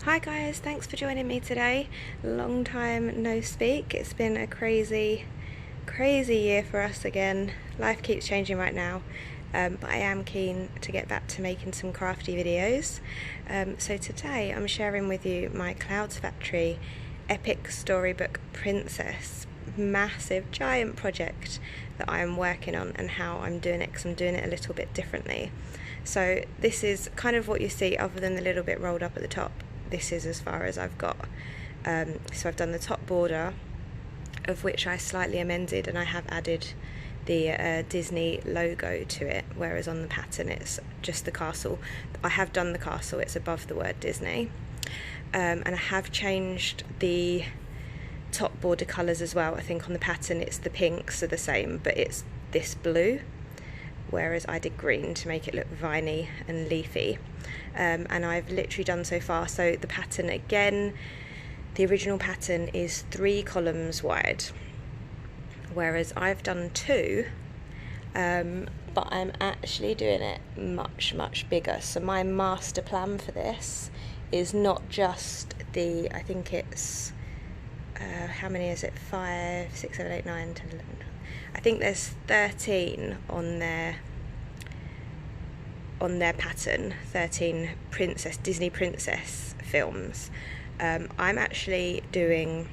Hi guys, thanks for joining me today. Long time no speak. It's been a crazy year for us again. Life keeps changing right now, but I am keen to get back to making some crafty videos. So today I'm sharing with you my Clouds Factory Epic Storybook Princess massive giant project that I am working on and how I'm doing it, because I'm doing it a little bit differently. So this is kind of what you see, other than the little bit rolled up at the top. This is as far as I've got. So I've done the top border, of which I slightly amended, and I have added the Disney logo to it, whereas on the pattern it's just the castle. I have done the castle, it's above the word Disney. And I have changed the top border colours as well. I think on the pattern it's the pinks are the same, but it's this blue, whereas I did green to make it look viney and leafy. And I've literally done so far, so the pattern again, the original pattern is 3 columns wide, whereas I've done 2, but I'm actually doing it much bigger. So my master plan for this is not just the, I think it's how many is it, 5, 6, 7, 8, 9, 10, 11, 12. I think there's 13 on their pattern, 13 Disney princess films. I'm actually doing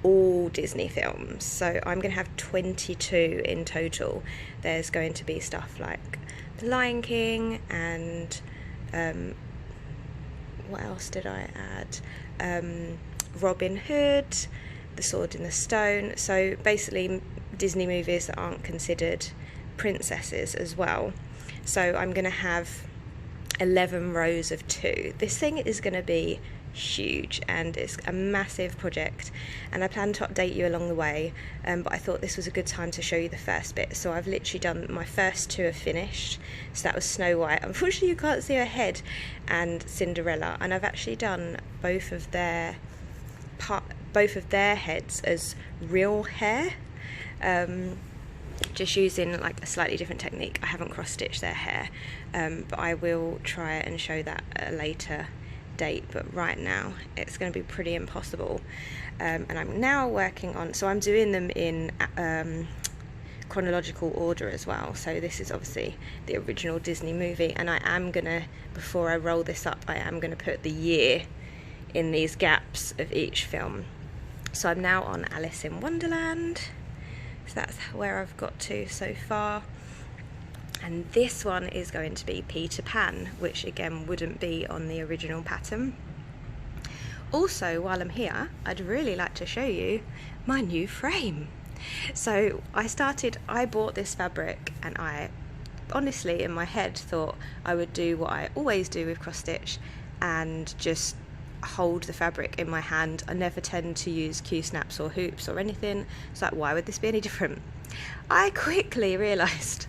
all Disney films, so I'm going to have 22 in total. There's going to be stuff like The Lion King and what else did I add? Robin Hood, The Sword in the Stone. So basically Disney movies that aren't considered princesses as well. So I'm going to have 11 rows of 2. This thing is going to be huge, and it's a massive project, and I plan to update you along the way, but I thought this was a good time to show you the first bit. So I've literally done my first 2 are finished. So that was Snow White, unfortunately you can't see her head, and Cinderella, and I've actually done both of their heads as real hair, just using like a slightly different technique. I haven't cross-stitched their hair, but I will try and show that at a later date, but right now it's going to be pretty impossible. And I'm now working on, so I'm doing them in chronological order as well. So this is obviously the original Disney movie, and I am gonna, before I roll this up, I am gonna put the year in these gaps of each film. So I'm now on Alice in Wonderland, so that's where I've got to so far. And this one is going to be Peter Pan, which again wouldn't be on the original pattern. Also, while I'm here, I'd really like to show you my new frame. So I bought this fabric, and I honestly in my head thought I would do what I always do with cross stitch and just hold the fabric in my hand. I never tend to use Q-snaps or hoops or anything. It's like, why would this be any different? I quickly realised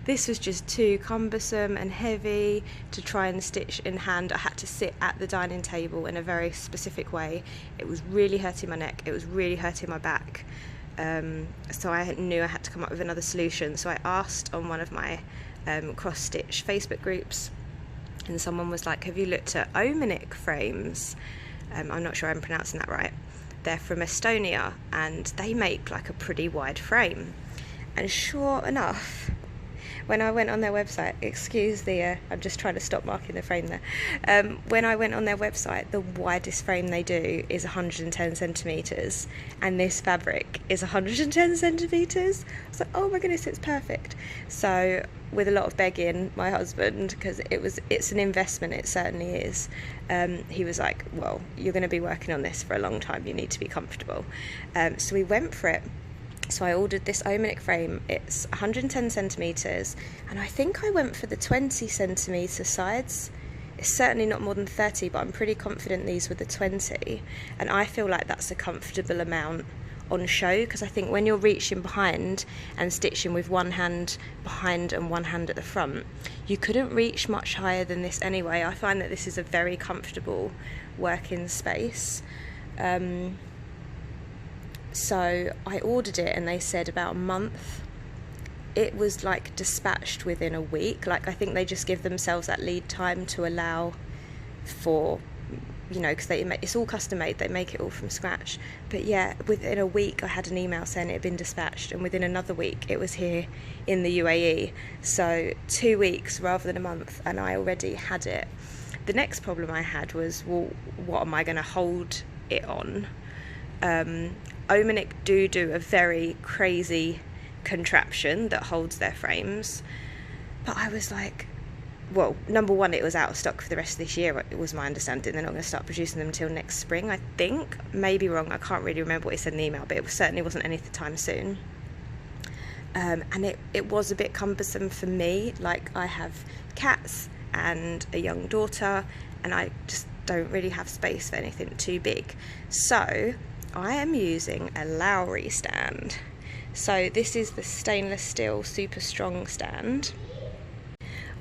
this was just too cumbersome and heavy to try and stitch in hand. I had to sit at the dining table in a very specific way. It was really hurting my neck, it was really hurting my back. So I knew I had to come up with another solution. So I asked on one of my cross-stitch Facebook groups, and someone was like, have you looked at Omanik Frames? I'm not sure I'm pronouncing that right. They're from Estonia, and they make like a pretty wide frame. And sure enough, when I went on their website, excuse the, I'm just trying to stop marking the frame there. When I went on their website, the widest frame they do is 110 centimetres, and this fabric is 110 centimetres. I was like, oh my goodness, it's perfect. So with a lot of begging my husband, because it's an investment, it certainly is, he was like, well, you're going to be working on this for a long time, you need to be comfortable. So we went for it. So I ordered this Omanik frame. It's 110 centimetres, and I think I went for the 20 centimetre sides. It's certainly not more than 30, but I'm pretty confident these were the 20, and I feel like that's a comfortable amount on show, because I think when you're reaching behind and stitching with one hand behind and one hand at the front, you couldn't reach much higher than this anyway. I find that this is a very comfortable working space. So I ordered it, and they said about a month. It was like dispatched within a week. Like, I think they just give themselves that lead time to allow for you know, because it's all custom made, they make it all from scratch. But yeah, within a week I had an email saying it had been dispatched, and within another week it was here in the UAE. So 2 weeks rather than a month, and I already had it. The next problem I had was, well, what am I going to hold it on? Omanik do a very crazy contraption that holds their frames, but I was like, well, number one, it was out of stock for the rest of this year, it was my understanding. They're not going to start producing them until next spring, I think. Maybe wrong, I can't really remember what it said in the email, but it certainly wasn't any time soon. And it was a bit cumbersome for me. Like, I have cats and a young daughter, and I just don't really have space for anything too big. So I am using a Lowery stand. So this is the stainless steel super strong stand.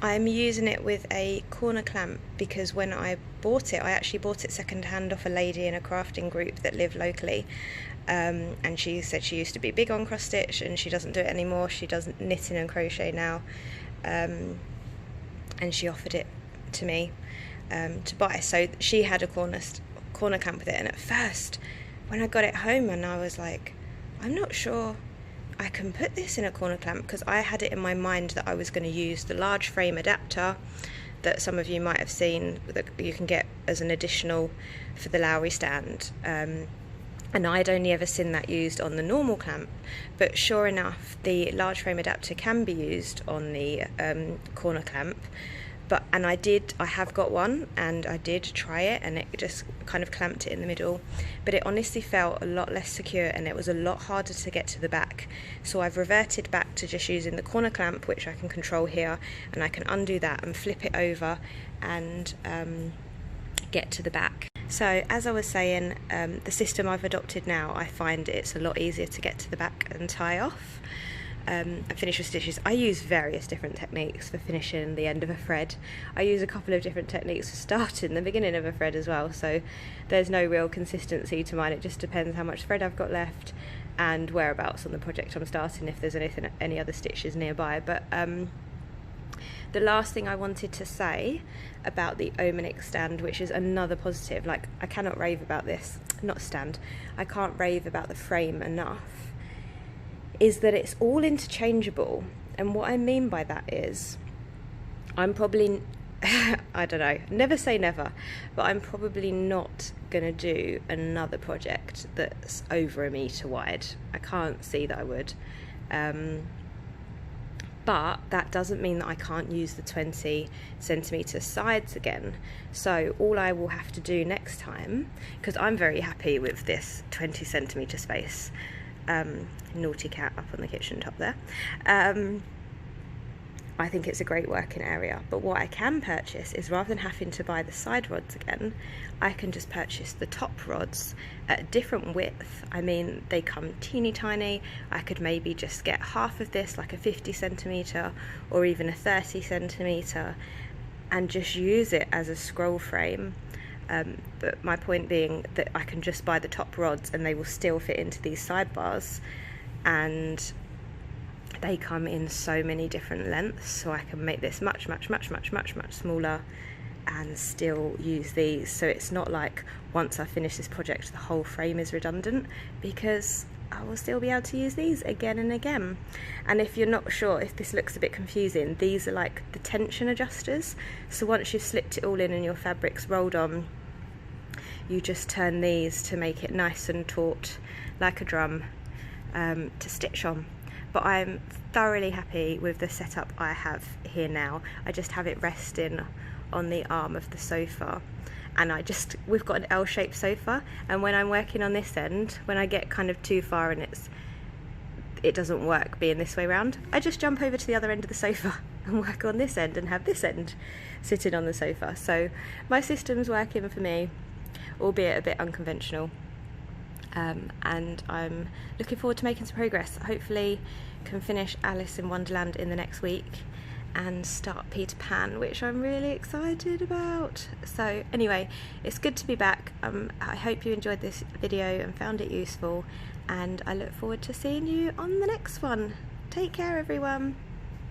I'm using it with a corner clamp because when I bought it, I actually bought it second hand off a lady in a crafting group that lived locally, and she said she used to be big on cross stitch and she doesn't do it anymore. She does knitting and crochet now, and she offered it to me to buy. So she had a corner clamp with it, and at first when I got it home, and I was like, I'm not sure I can put this in a corner clamp, because I had it in my mind that I was going to use the large frame adapter that some of you might have seen that you can get as an additional for the Lowery stand, and I'd only ever seen that used on the normal clamp. But sure enough, the large frame adapter can be used on the corner clamp. And I have got one, and I did try it, and it just kind of clamped it in the middle, but it honestly felt a lot less secure, and it was a lot harder to get to the back. So I've reverted back to just using the corner clamp, which I can control here, and I can undo that and flip it over and get to the back. So as I was saying, the system I've adopted now, I find it's a lot easier to get to the back and tie off. And finish with stitches. I use various different techniques for finishing the end of a thread. I use a couple of different techniques for starting the beginning of a thread as well, so there's no real consistency to mine. It just depends how much thread I've got left and whereabouts on the project I'm starting, if there's any other stitches nearby. But the last thing I wanted to say about the Omanik stand, which is another positive, like, I cannot rave about this, not stand, I can't rave about the frame enough, is that it's all interchangeable. And what I mean by that is, I'm probably, I don't know, never say never, but I'm probably not going to do another project that's over 1 metre wide. I can't see that I would. But that doesn't mean that I can't use the 20 centimetre sides again. So all I will have to do next time, because I'm very happy with this 20 centimetre space, naughty cat up on the kitchen top there, I think it's a great working area. But what I can purchase is, rather than having to buy the side rods again, I can just purchase the top rods at a different width. I mean, they come teeny tiny. I could maybe just get half of this, like a 50 centimetre or even a 30 centimetre, and just use it as a scroll frame. But my point being that I can just buy the top rods and they will still fit into these sidebars, and they come in so many different lengths, so I can make this much smaller and still use these. So it's not like once I finish this project the whole frame is redundant, because I will still be able to use these again and again. And if you're not sure, if this looks a bit confusing, these are like the tension adjusters. So once you've slipped it all in and your fabric's rolled on, you just turn these to make it nice and taut like a drum to stitch on. But I'm thoroughly happy with the setup I have here now. I just have it resting on the arm of the sofa, and we've got an L-shaped sofa, and when I'm working on this end, when I get kind of too far and it doesn't work being this way round, I just jump over to the other end of the sofa and work on this end and have this end sitting on the sofa. So my system's working for me, albeit a bit unconventional. And I'm looking forward to making some progress. Hopefully can finish Alice in Wonderland in the next week and start Peter Pan, which I'm really excited about. So anyway, it's good to be back. I hope you enjoyed this video and found it useful, and I look forward to seeing you on the next one. Take care, everyone.